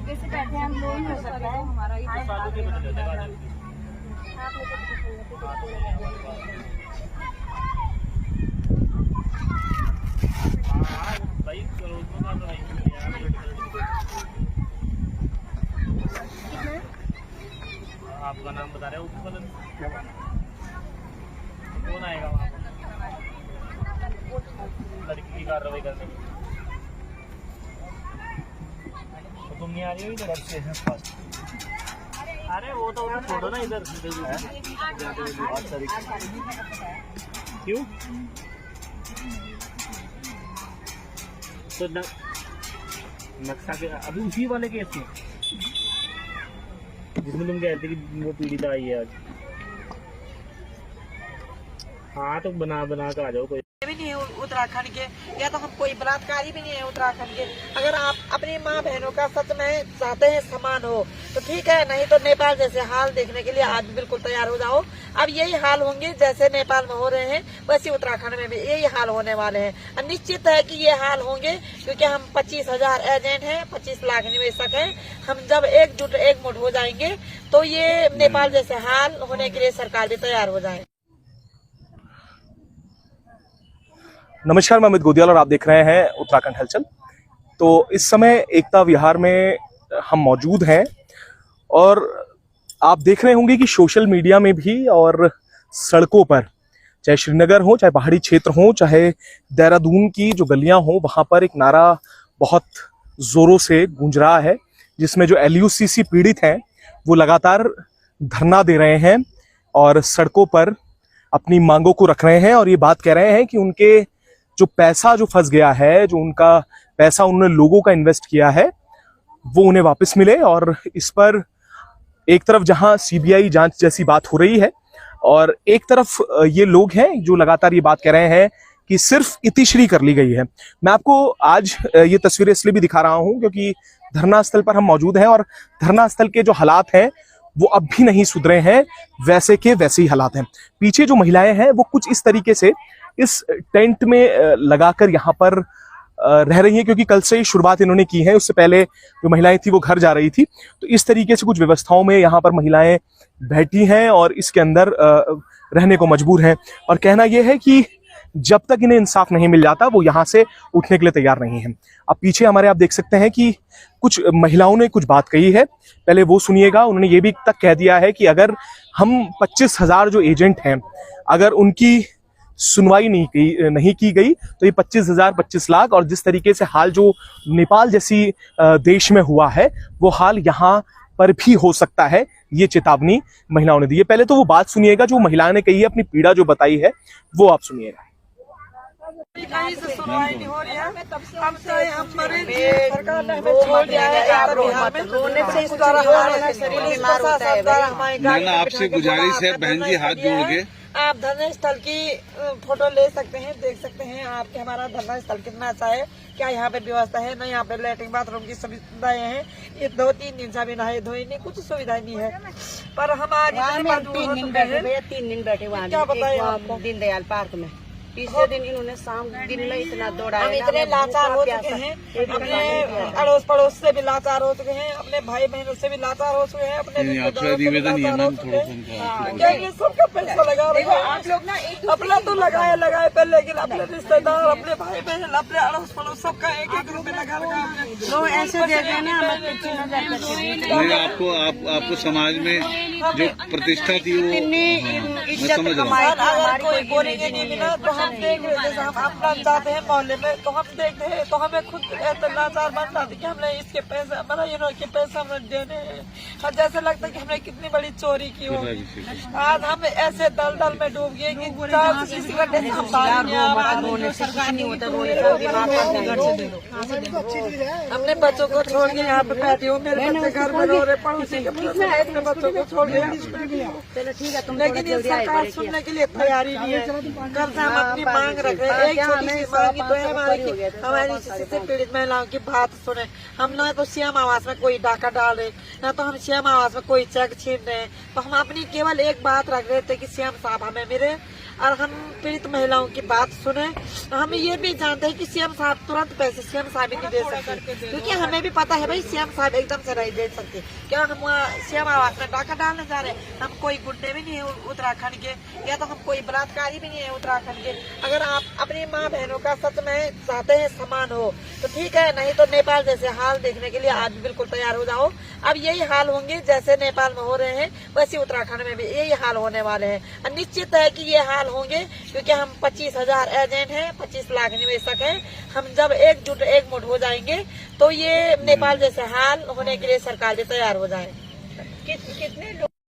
जैसे बैठे हम लोग हो सकता है हमारा आपका नाम बता रहे हो कौन आएगा वहाँ लड़की की कार्रवाई करने की? तो तुम नहीं आ रही हो इधर से? अरे वो तो छोड़ो ना इधर। क्यों? तो नक्शा के अभी उसी वाले केस में जिसमें तुम कहते कि वो पीड़िता आई है आज। हाँ तो बना के आ जाओ। कोई भी नहीं है उत्तराखंड के, या तो हम कोई बलात्कारी भी नहीं है उत्तराखंड के। अगर आप अपनी माँ बहनों का सच में चाहते हैं समान हो तो ठीक है, नहीं तो नेपाल जैसे हाल देखने के लिए आज बिल्कुल तैयार हो जाओ। अब यही हाल होंगे जैसे नेपाल में हो रहे हैं, वैसे उत्तराखंड में भी यही हाल होने वाले हैं। और निश्चित है कि ये हाल होंगे, क्योंकि हम 25,000 एजेंट हैं, 25 लाख निवेशक हैं। हम जब एकजुट एकमुठ हो जाएंगे तो ये नेपाल जैसे हाल होने के लिए सरकार भी तैयार हो जाए। नमस्कार, मैं अमित गोदियाल और आप देख रहे हैं उत्तराखंड हलचल। तो इस समय एकता विहार में हम मौजूद हैं और आप देख रहे होंगे कि सोशल मीडिया में भी और सड़कों पर, चाहे श्रीनगर हो, चाहे पहाड़ी क्षेत्र हो, चाहे देहरादून की जो गलियां हो, वहां पर एक नारा बहुत जोरों से गूंज रहा है, जिसमें जो LUCC पीड़ित हैं वो लगातार धरना दे रहे हैं और सड़कों पर अपनी मांगों को रख रहे हैं और ये बात कह रहे हैं कि उनके जो पैसा जो फंस गया है, जो उनका पैसा उन्होंने लोगों का इन्वेस्ट किया है, वो उन्हें वापस मिले। और इस पर एक तरफ जहां CBI जांच जैसी बात हो रही है और एक तरफ ये लोग हैं जो लगातार ये बात कह रहे हैं कि सिर्फ इतिश्री कर ली गई है। मैं आपको आज ये तस्वीरें इसलिए भी दिखा रहा हूं क्योंकि धरना स्थल पर हम मौजूद हैं और धरना स्थल के जो हालात हैं वो अब भी नहीं सुधरे हैं, वैसे के वैसे ही हालात हैं। पीछे जो महिलाएं हैं वो कुछ इस तरीके से इस टेंट में लगाकर यहाँ पर रह रही हैं, क्योंकि कल से ही शुरुआत इन्होंने की है। उससे पहले जो महिलाएं थी वो घर जा रही थी, तो इस तरीके से कुछ व्यवस्थाओं में यहाँ पर महिलाएं बैठी हैं और इसके अंदर रहने को मजबूर हैं। और कहना यह है कि जब तक इन्हें इंसाफ नहीं मिल जाता वो यहाँ से उठने के लिए तैयार नहीं है। अब पीछे हमारे आप देख सकते हैं कि कुछ महिलाओं ने कुछ बात कही है, पहले वो सुनिएगा। उन्होंने ये भी तक कह दिया है कि अगर हम 25,000 जो एजेंट हैं, अगर उनकी सुनवाई नहीं की गई तो ये 25,000 25 लाख और जिस तरीके से हाल जो नेपाल जैसी देश में हुआ है वो हाल यहाँ पर भी हो सकता है। ये चेतावनी महिलाओं ने दी है। पहले तो वो बात सुनिएगा जो महिला ने कही है, अपनी पीड़ा जो बताई है वो आप सुनिएगा। कहीं से सुनवाई नहीं हो रही है। हम चाहे हम मरे, सरकार ने हमें छोड़ दिया है। आपसे गुजारिश है बहन जी, हाथ जोड़ के आप धरना स्थल की फोटो ले सकते हैं, देख सकते हैं आपके हमारा धरना स्थल कितना अच्छा है। क्या यहाँ पे व्यवस्था है? नहीं, यहाँ पे लैट्रिन बाथरूम की सुविधाएं हैं। ये 2-3 दिन से भी नहाए धोए नहीं, कुछ सुविधाएं नहीं है। पर हम आज 3 दिन बैठे वहाँ, क्या बताएं आपको, दीनदयाल पार्क में। तीसरे दिन इन्होंने शाम दिन में इतना दौड़ा, हम इतने लाचार हो चुके हैं, अपने अड़ोस पड़ोस से भी लाचार हो चुके हैं, अपने भाई बहनों से भी लाचार हो चुके हैं, अपने सबका पैसा लगा आप लोग ना अपना तो लगाए पे, लेकिन अपने रिश्तेदार, अपने भाई बहन, अपने अड़ोस पड़ोस सबका एक रुपए लगा ऐसे दे देना। आपको समाज में जो प्रतिष्ठा थी वो इज्जत कमाई, अगर कोई बोलेंगे नहीं मिला तो हम देख रहे, जैसे हम अपना जाते हैं मोहल्ले में तो हम देखते हैं तो हमें खुद लाचार बन जाती कि हमने इसके पैसे, हमारा के पैसे हमें देने हैं। और जैसे लगता है कि हमने कितनी बड़ी चोरी की हो। आज हम ऐसे दलदल में डूब गए कि अपने बच्चों को छोड़ के यहाँ पे बैठी हूँ, मेरे बच्चे घर में रो रहे, पड़ोसी के अपने बच्चों को छोड़ के। लेकिन ये सरकार सुनने के लिए तैयारी नहीं है। कल से हम अपनी मांग रख रहे हैं। एक छोटी सी मांग तो है हमारी से पीड़ित महिलाओं की बात सुने। हम न तो सीएम आवास में कोई डाका डाल रहे, न तो हम सीएम आवास में कोई चेक छीन रहे हैं। तो हम अपनी केवल एक बात रख रहे थे कि सीएम साहब हमें मिले, और हम पीड़ित महिलाओं की बात सुने। हम ये भी जानते हैं कि सीएम साहब तुरंत पैसे सीएम साहब ही नहीं दे सकते, क्योंकि हमें भी पता है भाई सीएम साहब एकदम से नहीं दे सकते। क्या हम सीएम आवास में डाका डालने जा रहे हैं? हम कोई गुंडे भी नहीं है उत्तराखंड के, या तो हम कोई बलात्कारी भी नहीं है उत्तराखंड के। अगर आप अपनी माँ बहनों का सच में चाहते हैं समान हो तो ठीक है, नहीं तो नेपाल जैसे हाल देखने के लिए आज बिल्कुल तैयार हो जाओ। अब यही हाल होंगे जैसे नेपाल में हो रहे हैं, वैसे उत्तराखंड में भी यही हाल होने वाले हैं। और निश्चित है कि ये हाल होंगे, क्योंकि हम 25,000 एजेंट हैं, 25 लाख निवेशक हैं। हम जब एकजुट एकमुठ हो जाएंगे तो ये नेपाल जैसे हाल होने के लिए सरकार भी तैयार हो जाए। कितने लोग